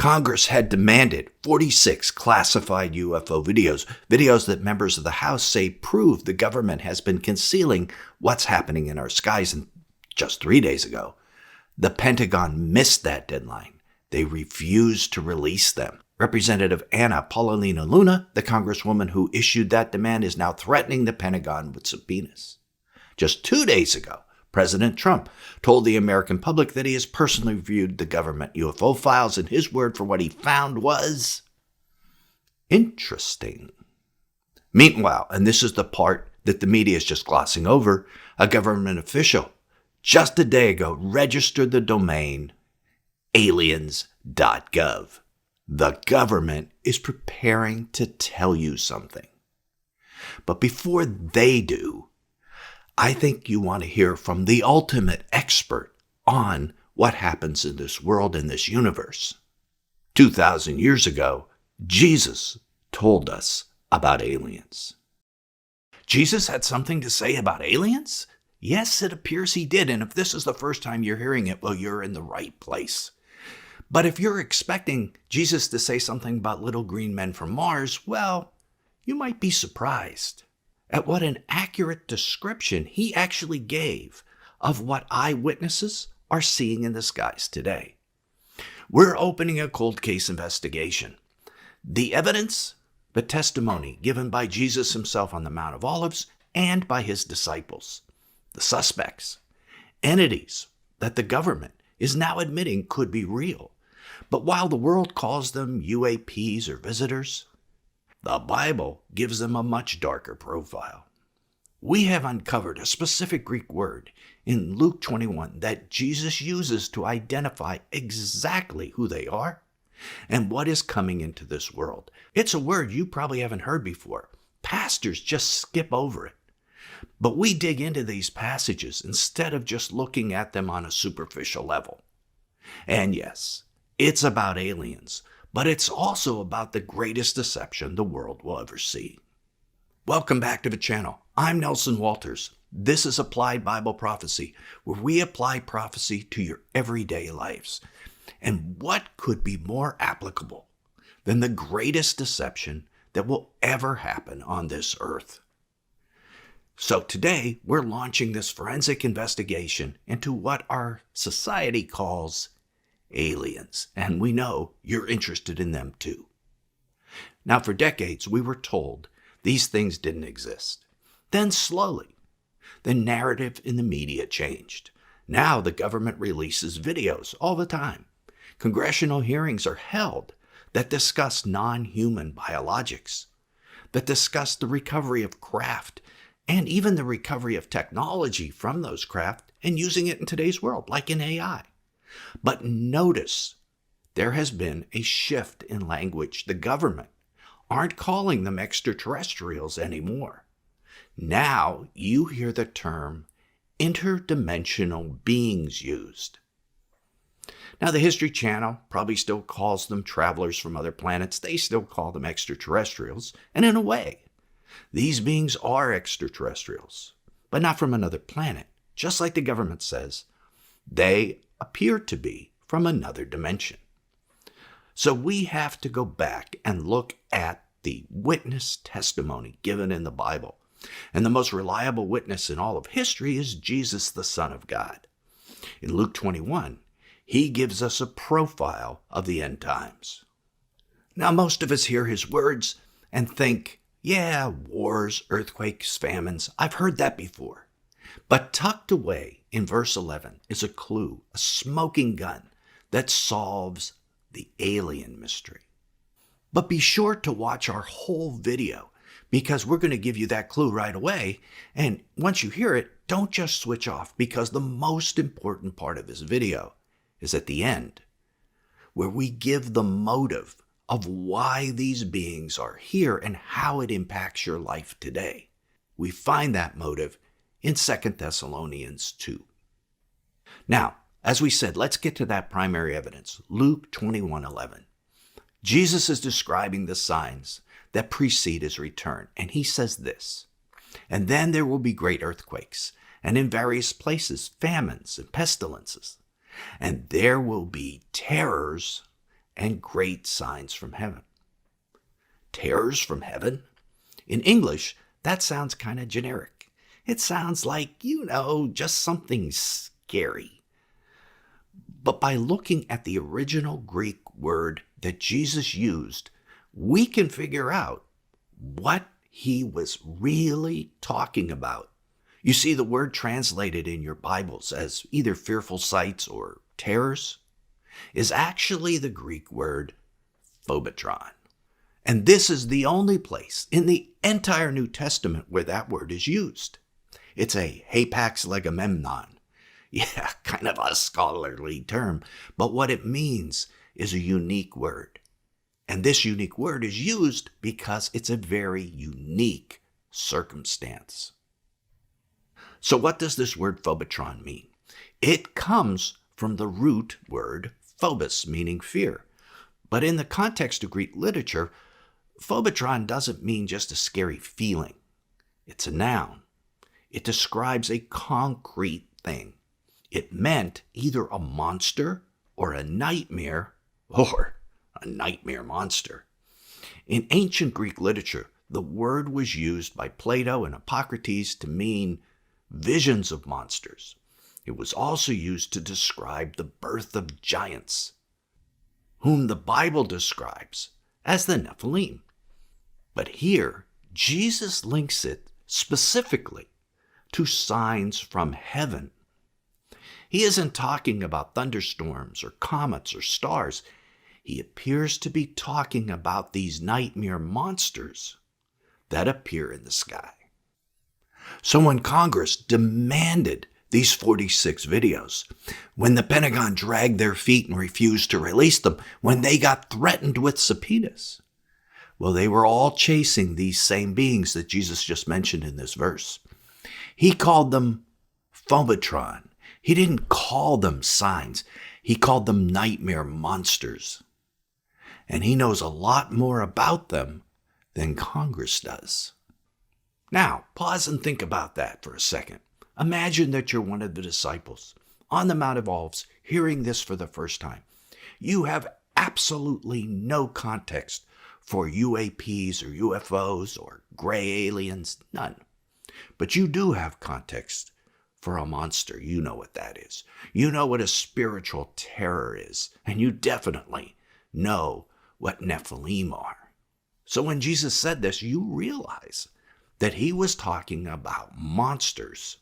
Congress had demanded 46 classified UFO videos that members of the House say prove the government has been concealing what's happening in our skies. And just 3 days ago, the Pentagon missed that deadline. They refused to release them. Representative Anna Paulina Luna, the congresswoman who issued that demand, is now threatening the Pentagon with subpoenas. Just 2 days ago, President Trump told the American public that he has personally reviewed the government UFO files, and his word for what he found was interesting. Meanwhile, and this is the part that the media is just glossing over, a government official just a day ago registered the domain aliens.gov. The government is preparing to tell you something. But before they do, I think you want to hear from the ultimate expert on what happens in this world, in this universe. 2,000 years ago, Jesus told us about aliens. Jesus had something to say about aliens? Yes, it appears he did, and if this is the first time you're hearing it, well, you're in the right place. But if you're expecting Jesus to say something about little green men from Mars, well, you might be surprised at what an accurate description he actually gave of what eyewitnesses are seeing in the skies today. We're opening a cold case investigation. The evidence, the testimony given by Jesus himself on the Mount of Olives and by his disciples, the suspects, entities that the government is now admitting could be real. But while the world calls them UAPs or visitors, the Bible gives them a much darker profile. We have uncovered a specific Greek word in Luke 21 that Jesus uses to identify exactly who they are and what is coming into this world. It's a word you probably haven't heard before. Pastors just skip over it. But we dig into these passages instead of just looking at them on a superficial level. And yes, it's about aliens, but it's also about the greatest deception the world will ever see. Welcome back to the channel. I'm Nelson Walters. This is Applied Bible Prophecy, where we apply prophecy to your everyday lives. And what could be more applicable than the greatest deception that will ever happen on this earth? So today, we're launching this forensic investigation into what our society calls aliens, and we know you're interested in them too. Now, for decades, we were told these things didn't exist. Then slowly, the narrative in the media changed. Now the government releases videos all the time. Congressional hearings are held that discuss non-human biologics, that discuss the recovery of craft, and even the recovery of technology from those craft and using it in today's world, like in AI. But notice, there has been a shift in language. The government aren't calling them extraterrestrials anymore. Now you hear the term interdimensional beings used. Now the History Channel probably still calls them travelers from other planets. They still call them extraterrestrials. And in a way, these beings are extraterrestrials, but not from another planet. Just like the government says, they appear to be from another dimension. So we have to go back and look at the witness testimony given in the Bible. And the most reliable witness in all of history is Jesus, the Son of God. In Luke 21, he gives us a profile of the end times. Now, most of us hear his words and think, yeah, wars, earthquakes, famines, I've heard that before. But tucked away in verse 11 is a clue, a smoking gun that solves the alien mystery. But be sure to watch our whole video because we're going to give you that clue right away. And once you hear it, don't just switch off, because the most important part of this video is at the end, where we give the motive of why these beings are here and how it impacts your life today. We find that motive in 2 Thessalonians 2. Now, as we said, let's get to that primary evidence, Luke 21:11. Jesus is describing the signs that precede his return, and he says this, "And then there will be great earthquakes, and in various places famines and pestilences, and there will be terrors and great signs from heaven. Terrors from heaven? In English, that sounds kind of generic. It sounds like, just something scary. But by looking at the original Greek word that Jesus used, we can figure out what he was really talking about. You see, the word translated in your Bibles as either fearful sights or terrors is actually the Greek word Phobetron. And this is the only place in the entire New Testament where that word is used. It's a hapax legomenon. Yeah, kind of a scholarly term, but what it means is a unique word. And this unique word is used because it's a very unique circumstance. So what does this word Phobetron mean? It comes from the root word phobos, meaning fear. But in the context of Greek literature, Phobetron doesn't mean just a scary feeling. It's a noun. It describes a concrete thing. It meant either a monster or a nightmare or a nightmare monster. In ancient Greek literature, the word was used by Plato and Hippocrates to mean visions of monsters. It was also used to describe the birth of giants, whom the Bible describes as the Nephilim. But here, Jesus links it specifically to signs from heaven. He isn't talking about thunderstorms or comets or stars. He appears to be talking about these nightmare monsters that appear in the sky. So when Congress demanded these 46 videos, when the Pentagon dragged their feet and refused to release them, when they got threatened with subpoenas, well, they were all chasing these same beings that Jesus just mentioned in this verse. He called them Phobetron. He didn't call them signs. He called them nightmare monsters. And he knows a lot more about them than Congress does. Now, pause and think about that for a second. Imagine that you're one of the disciples on the Mount of Olives, hearing this for the first time. You have absolutely no context for UAPs or UFOs or gray aliens, none. But you do have context for a monster. You know what that is. You know what a spiritual terror is, and you definitely know what Nephilim are. So when Jesus said this, you realize that he was talking about monsters,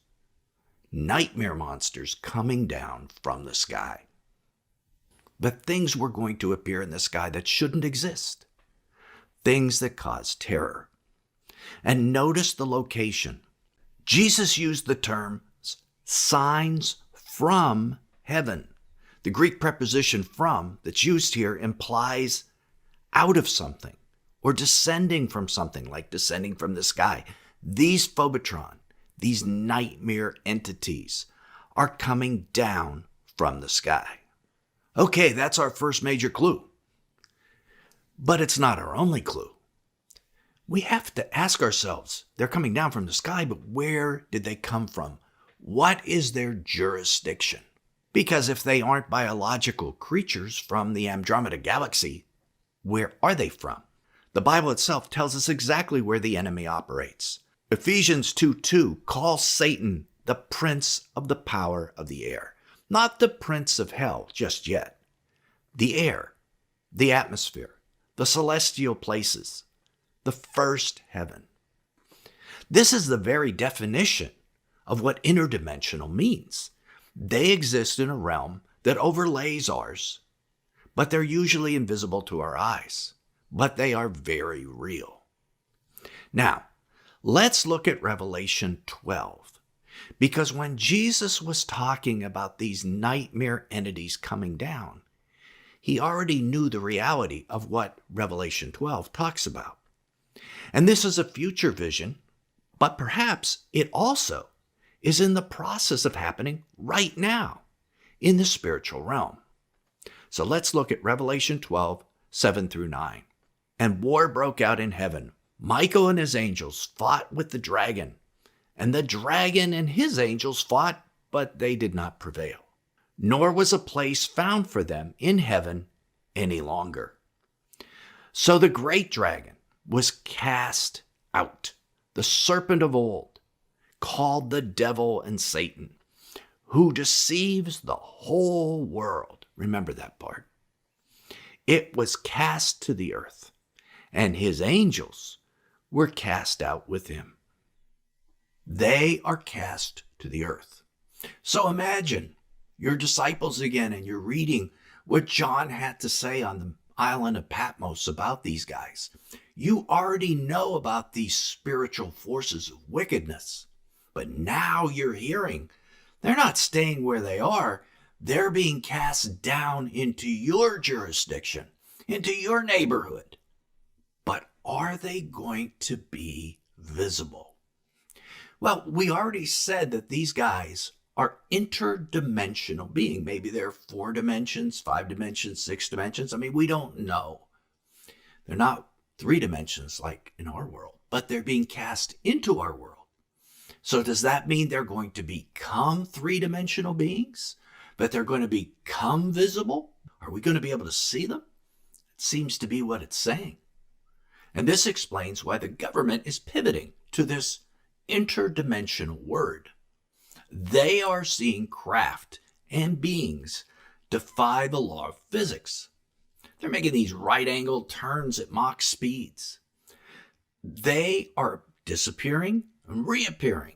nightmare monsters coming down from the sky. But things were going to appear in the sky that shouldn't exist. Things that cause terror. And notice the location. Jesus used the term signs from heaven. The Greek preposition from that's used here implies out of something or descending from something, like descending from the sky. These Phobetron, these nightmare entities, are coming down from the sky. Okay, that's our first major clue. But it's not our only clue. We have to ask ourselves, they're coming down from the sky, but where did they come from? What is their jurisdiction? Because if they aren't biological creatures from the Andromeda Galaxy, where are they from? The Bible itself tells us exactly where the enemy operates. Ephesians 2:2 calls Satan the prince of the power of the air. Not the prince of hell just yet. The air, the atmosphere, the celestial places, the first heaven. This is the very definition of what interdimensional means. They exist in a realm that overlays ours, but they're usually invisible to our eyes. But they are very real. Now, let's look at Revelation 12. Because when Jesus was talking about these nightmare entities coming down, he already knew the reality of what Revelation 12 talks about. And this is a future vision, but perhaps it also is in the process of happening right now in the spiritual realm. So let's look at Revelation 12, 7 through 9. And war broke out in heaven. Michael and his angels fought with the dragon, and the dragon and his angels fought, but they did not prevail. Nor was a place found for them in heaven any longer. So the great dragon was cast out, the serpent of old, called the devil and Satan, who deceives the whole world. Remember that part. It was cast to the earth, and his angels were cast out with him. They are cast to the earth. So imagine your disciples again, and you're reading what John had to say on the island of Patmos about these guys. You already know about these spiritual forces of wickedness, but now you're hearing they're not staying where they are. They're being cast down into your jurisdiction, into your neighborhood. But are they going to be visible? Well, we already said that these guys are interdimensional beings. Maybe they're 4 dimensions, 5 dimensions, 6 dimensions. I mean, we don't know. They're not 3 dimensions like in our world, but they're being cast into our world. So does that mean they're going to become 3-dimensional beings? That they're going to become visible? Are we going to be able to see them? It seems to be what it's saying. And this explains why the government is pivoting to this interdimensional word. They are seeing craft and beings defy the law of physics. They're making these right-angled turns at Mach speeds. They are disappearing and reappearing.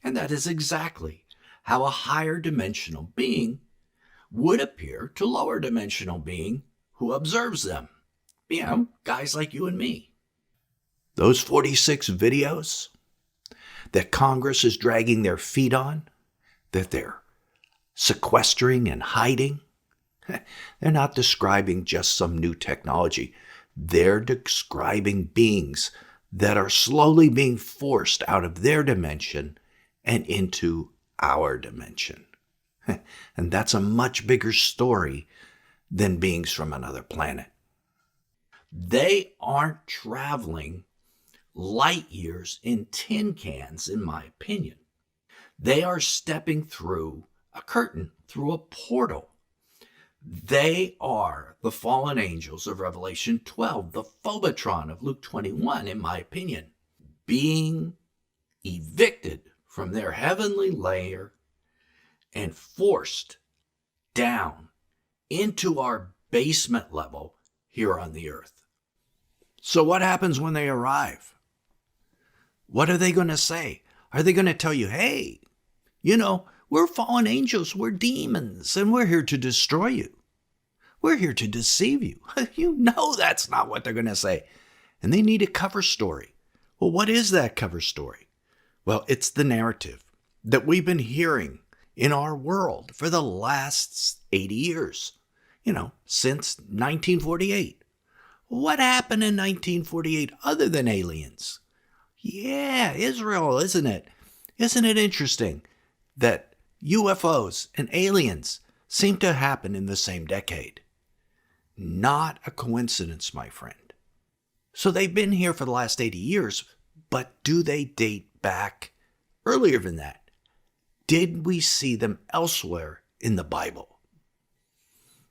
And that is exactly how a higher dimensional being would appear to lower dimensional being who observes them. You know, guys like you and me. Those 46 videos that Congress is dragging their feet on, that they're sequestering and hiding, they're not describing just some new technology. They're describing beings that are slowly being forced out of their dimension and into our dimension. And that's a much bigger story than beings from another planet. They aren't traveling light years in tin cans, in my opinion. They are stepping through a curtain, through a portal. They are the fallen angels of Revelation 12, the Phobetron of Luke 21, in my opinion, being evicted from their heavenly lair and forced down into our basement level here on the earth. So what happens when they arrive? What are they going to say? Are they going to tell you, hey, you know, we're fallen angels, we're demons, and we're here to destroy you. We're here to deceive you. You know that's not what they're going to say. And they need a cover story. Well, what is that cover story? Well, it's the narrative that we've been hearing in our world for the last 80 years, you know, since 1948. What happened in 1948 other than aliens? Yeah, Israel, isn't it? Isn't it interesting that UFOs and aliens seem to happen in the same decade? Not a coincidence, my friend. So they've been here for the last 80 years, but do they date back earlier than that? Did we see them elsewhere in the Bible?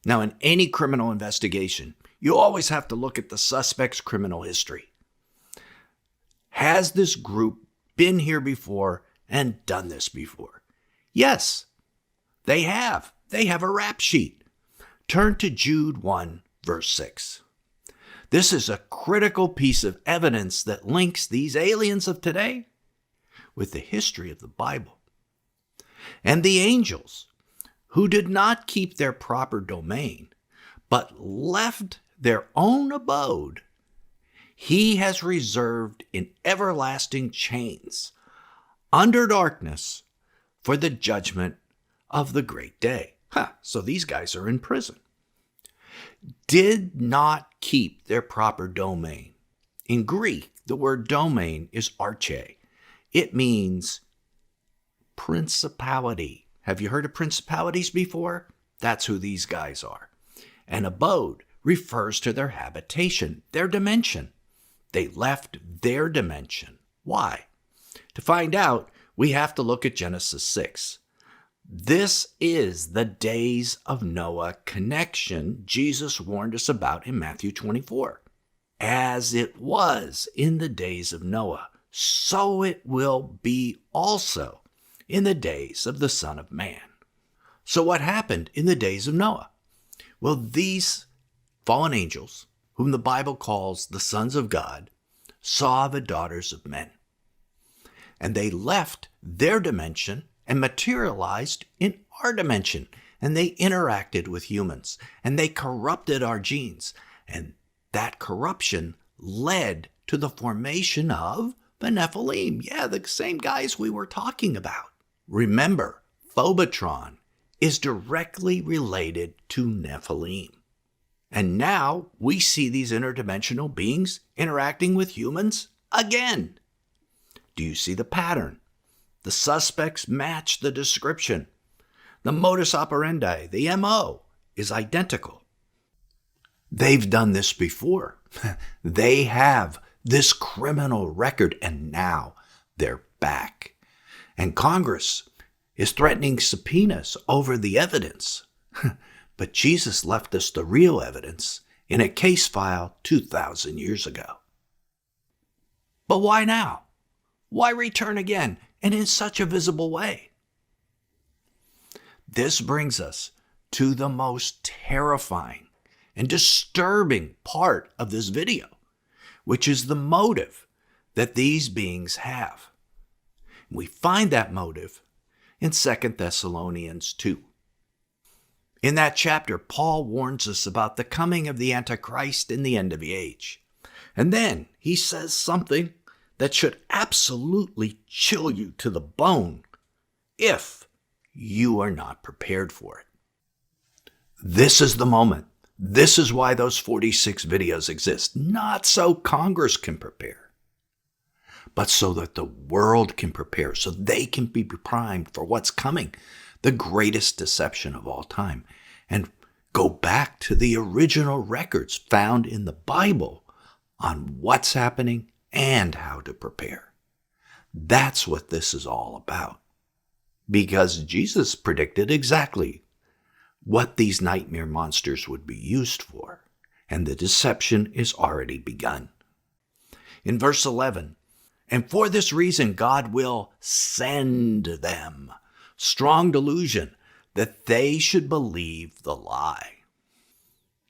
Now, in any criminal investigation, you always have to look at the suspect's criminal history. Has this group been here before and done this before? Yes, they have. They have a rap sheet. Turn to Jude 1, verse 6. This is a critical piece of evidence that links these aliens of today with the history of the Bible. And the angels, who did not keep their proper domain, but left their own abode, he has reserved in everlasting chains under darkness for the judgment of the great day. So these guys are in prison. Did not keep their proper domain. In Greek, the word domain is arche. It means principality. Have you heard of principalities before? That's who these guys are. And abode refers to their habitation, their dimension. They left their dimension. Why? To find out, we have to look at Genesis 6. This is the days of Noah connection Jesus warned us about in Matthew 24. As it was in the days of Noah, so it will be also in the days of the Son of Man. So what happened in the days of Noah? Well, these fallen angels, whom the Bible calls the sons of God, saw the daughters of men. And they left their dimension and materialized in our dimension. And they interacted with humans. And they corrupted our genes. And that corruption led to the formation of the Nephilim. Yeah, the same guys we were talking about. Remember, Phobetron is directly related to Nephilim. And now we see these interdimensional beings interacting with humans again. Do you see the pattern? The suspects match the description. The modus operandi, the MO, is identical. They've done this before. They have this criminal record, and now they're back. And Congress is threatening subpoenas over the evidence. But Jesus left us the real evidence in a case file 2,000 years ago. But why now? Why return again, and in such a visible way? This brings us to the most terrifying and disturbing part of this video, which is the motive that these beings have. We find that motive in 2 Thessalonians 2. In that chapter, Paul warns us about the coming of the Antichrist in the end of the age. And then he says something that should absolutely chill you to the bone if you are not prepared for it. This is the moment. This is why those 46 videos exist. Not so Congress can prepare, but so that the world can prepare, so they can be primed for what's coming, the greatest deception of all time, and go back to the original records found in the Bible on what's happening and how to prepare. That's what this is all about. Because Jesus predicted exactly what these nightmare monsters would be used for, and the deception is already begun. In verse 11, and for this reason God will send them strong delusion that they should believe the lie.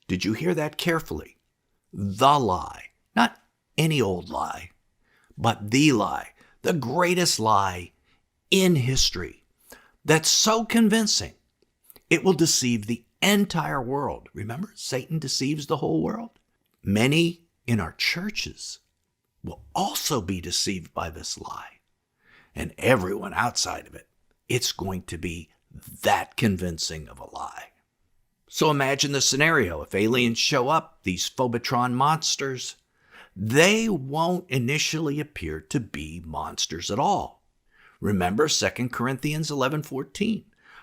Did you hear that carefully? The lie. Not any old lie, but the lie, the greatest lie in history, that's so convincing it will deceive the entire world. Remember, Satan deceives the whole world. Many in our churches will also be deceived by this lie, and everyone outside of it. It's going to be that convincing of a lie. So imagine the scenario. If aliens show up, these Phobetron monsters, they won't initially appear to be monsters at all. Remember 2 Corinthians 11:14.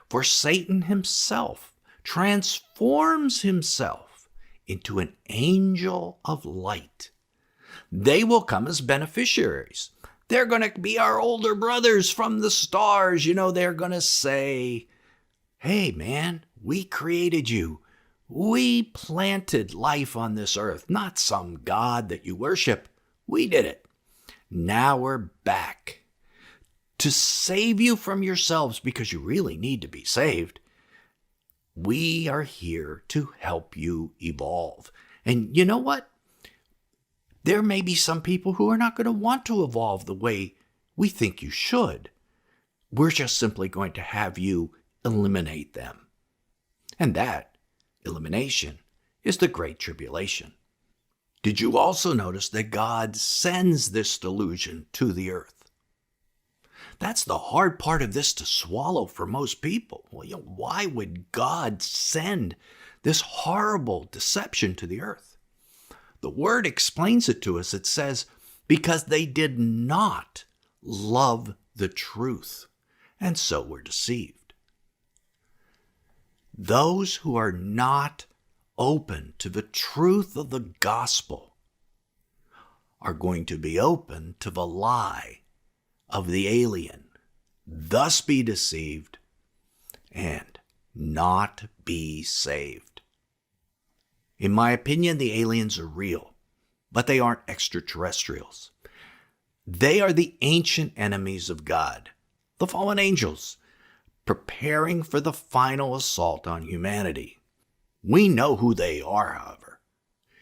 For Satan himself transforms himself into an angel of light. They will come as beneficiaries. They're going to be our older brothers from the stars. They're going to say, hey, man, we created you. We planted life on this earth, not some god that you worship. We did it. Now we're back to save you from yourselves because you really need to be saved. We are here to help you evolve. And you know what? There may be some people who are not going to want to evolve the way we think you should. We're just simply going to have you eliminate them. And that elimination is the Great Tribulation. Did you also notice that God sends this delusion to the earth? That's the hard part of this to swallow for most people. Well, why would God send this horrible deception to the earth? The Word explains it to us. It says, because they did not love the truth, and so were deceived. Those who are not open to the truth of the gospel are going to be open to the lie of the alien, thus be deceived, and not be saved. In my opinion, the aliens are real, but they aren't extraterrestrials. They are the ancient enemies of God, the fallen angels, preparing for the final assault on humanity. We know who they are, however.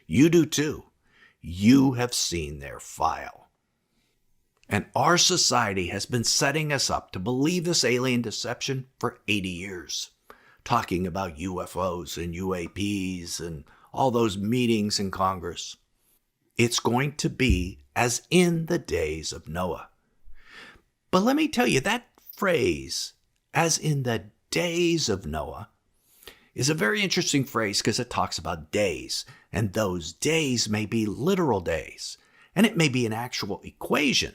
You do too. You have seen their file. And our society has been setting us up to believe this alien deception for 80 years, talking about UFOs and UAPs and all those meetings in Congress. It's going to be as in the days of Noah. But let me tell you, that phrase, as in the days of Noah, is a very interesting phrase because it talks about days, and those days may be literal days, and it may be an actual equation.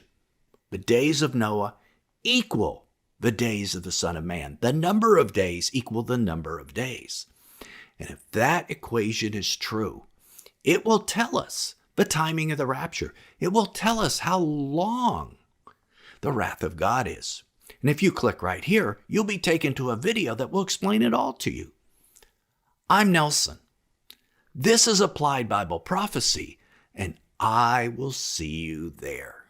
The days of Noah equal the days of the Son of Man. The number of days equal the number of days. And if that equation is true, it will tell us the timing of the rapture. It will tell us how long the wrath of God is. And if you click right here, you'll be taken to a video that will explain it all to you. I'm Nelson. This is Applied Bible Prophecy, and I will see you there.